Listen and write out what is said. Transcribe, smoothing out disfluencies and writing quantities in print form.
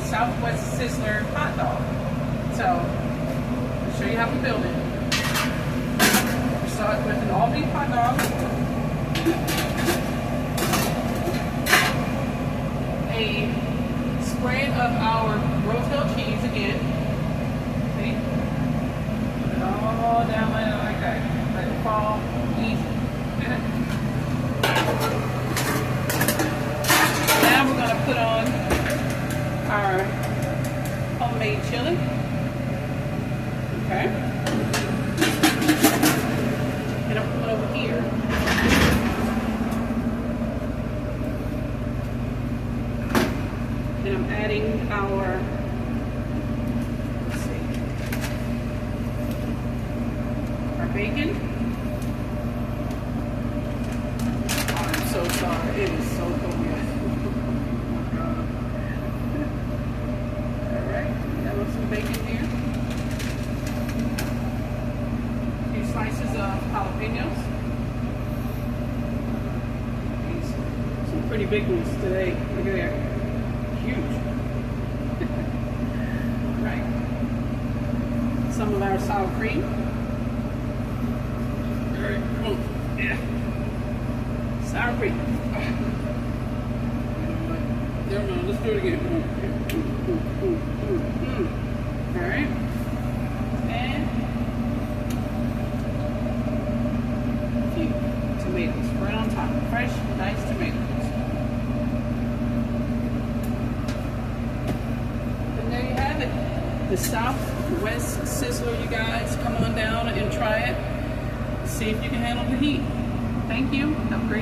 Southwest Sizzler hot dog. So, I'll show you how we build it. We start with an all beef hot dog, a spread of our rotel cheese again. See? Put it all down like that. Let it fall easy. Now we're going to put on our homemade chili. Okay. And I'm put over here. And I'm adding our, let's see, our bacon. Oh, I'm so sorry. It is so good. Bacon here, a few slices of jalapenos, some pretty big ones today. Look at there, huge. Right, some of our sour cream. Very cool. Yeah, sour cream. Never mind. Let's do it again. Alright, and a few tomatoes right on top. Fresh, nice tomatoes. And there you have it. The Southwest Sizzler, you guys. Come on down and try it. See if you can handle the heat. Thank you. Have a great